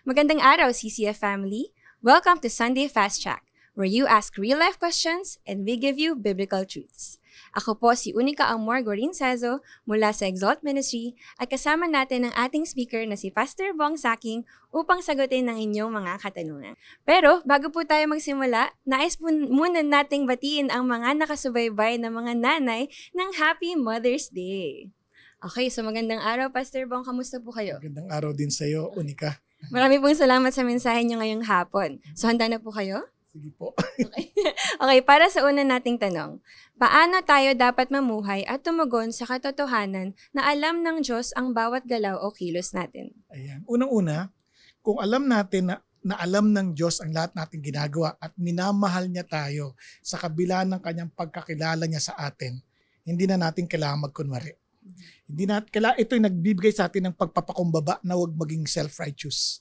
Magandang araw, CCF family! Welcome to Sunday Fast Track, where you ask real-life questions and we give you biblical truths. Ako po si Unica Amor Gorincezo mula sa Exalt Ministry at kasama natin ang ating speaker na si Pastor Bong Saking upang sagutin ang inyong mga katanungan. Pero bago po tayo magsimula, nais po muna nating batiin ang mga nakasubaybay na mga nanay ng Happy Mother's Day. Okay, so magandang araw, Pastor Bong. Kamusta po kayo? Magandang araw din sa iyo, Unica. Marami pong salamat sa mensahe niyo ngayong hapon. So, handa na po kayo? Sige po. Okay, para sa una nating tanong, paano tayo dapat mamuhay at tumugon sa katotohanan na alam ng Diyos ang bawat galaw o kilos natin? Ayan. Unang-una, kung alam natin na alam ng Diyos ang lahat nating ginagawa at minamahal niya tayo sa kabila ng kanyang pagkakilala niya sa atin, hindi na natin kailangan magkunwari. Hindi na ito yung nagbibigay sa atin ng pagpapakumbaba na huwag maging self-righteous.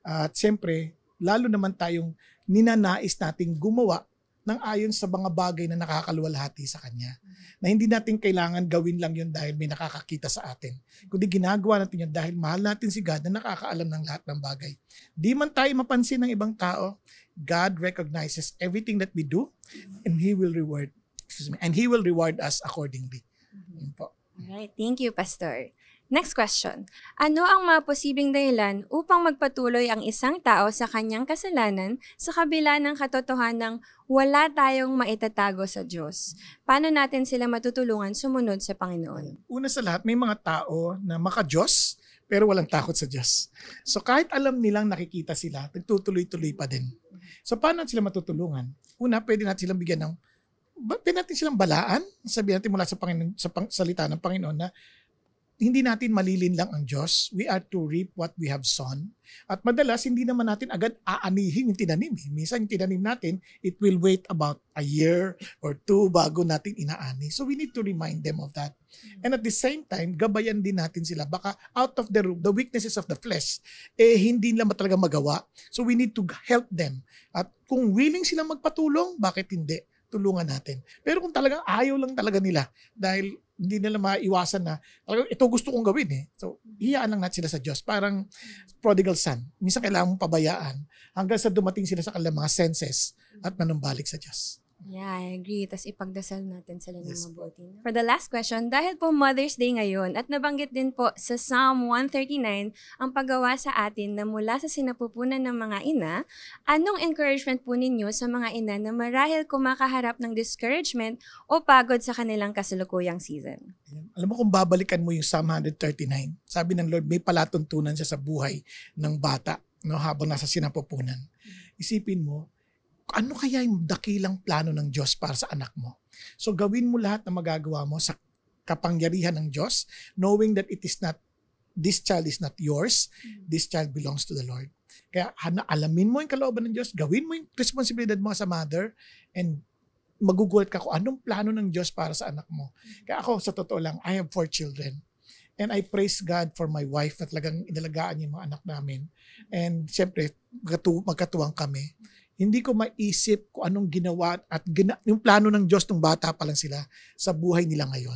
At siyempre, lalo naman tayong ninanais nating gumawa ng ayon sa mga bagay na nakakaluwalhati sa Kanya. Na hindi natin kailangan gawin lang yun dahil may nakakakita sa atin. Kundi ginagawa natin yun dahil mahal natin si God na nakakaalam ng lahat ng bagay. Di man tayo mapansin ng ibang tao, God recognizes everything that we do and He will reward us accordingly. Yun po. Alright, thank you, Pastor. Next question. Ano ang mga posibleng dahilan upang magpatuloy ang isang tao sa kanyang kasalanan sa kabila ng katotohanang wala tayong maitatago sa Diyos? Paano natin sila matutulungan sumunod sa Panginoon? Una sa lahat, may mga tao na maka-Diyos pero walang takot sa Diyos. So kahit alam nilang nakikita sila, nagtutuloy-tuloy pa din. So paano sila matutulungan? Una, pwede natin silang bigyan ng pwede natin silang balaan, sabihin natin mula sa Panginoon, sa salita ng Panginoon na hindi natin malilin lang ang Diyos. We are to reap what we have sown. At madalas, hindi naman natin agad aanihin yung tinanim. Minsan yung tinanim natin, it will wait about a year or two bago natin inaani. So we need to remind them of that. And at the same time, gabayan din natin sila. Baka out of the weaknesses of the flesh, hindi nila talaga magawa. So we need to help them. At kung willing silang magpatulong, bakit hindi? Tulungan natin. Pero kung talagang ayaw lang talaga nila dahil hindi nila maiwasan na talagang ito gusto kong gawin So, hiyaan lang natin sila sa Diyos. Parang prodigal son. Minsan kailangan mong pabayaan hanggang sa dumating sila sa kanilang mga senses at manumbalik sa Diyos. Yeah, I agree. Tapos ipagdasal natin sila ng mabuti. For the last question, dahil po Mother's Day ngayon at nabanggit din po sa Psalm 139 ang paggawa sa atin na mula sa sinapupunan ng mga ina, anong encouragement po ninyo sa mga ina na marahil kumakaharap ng discouragement o pagod sa kanilang kasalukuyang season? Alam mo kung babalikan mo yung Psalm 139, sabi ng Lord, may palatuntunan siya sa buhay ng bata habang nasa sinapupunan. Isipin mo, ano kaya yung dakilang plano ng Diyos para sa anak mo? So gawin mo lahat na magagawa mo sa kapangyarihan ng Diyos, knowing that this child is not yours, this child belongs to the Lord. Kaya alamin mo yung kalooban ng Diyos, gawin mo yung responsibilidad mo sa mother, and magugulat ka kung anong plano ng Diyos para sa anak mo. Kaya ako, sa totoo lang, I have 4 children. And I praise God for my wife na talagang inalagaan niya yung mga anak namin. And siyempre, magkatuwang kami. Hindi ko maisip kung anong ginawa at yung plano ng Diyos nung bata pa lang sila sa buhay nila ngayon.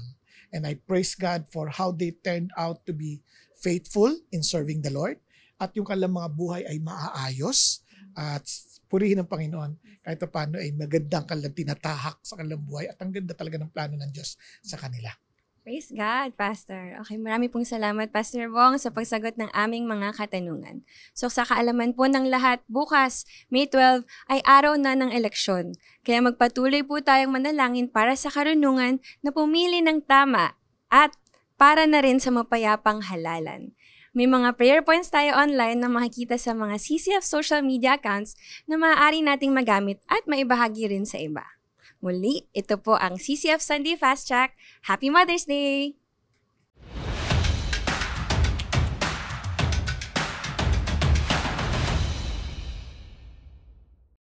And I praise God for how they turned out to be faithful in serving the Lord at yung kanilang mga buhay ay maaayos at purihin ng Panginoon kahit paano ay magandang kanilang tinatahak sa kanilang buhay at ang ganda talaga ng plano ng Diyos sa kanila. Praise God, Pastor. Okay, marami pong salamat, Pastor Bong, sa pagsagot ng aming mga katanungan. So sa kaalaman po ng lahat, bukas, May 12, ay araw na ng eleksyon. Kaya magpatuloy po tayong manalangin para sa karunungan na pumili ng tama at para na rin sa mapayapang halalan. May mga prayer points tayo online na makikita sa mga CCF social media accounts na maaari nating magamit at maibahagi rin sa iba. Muli, ito po ang CCF Sunday Fast Track. Happy Mother's Day!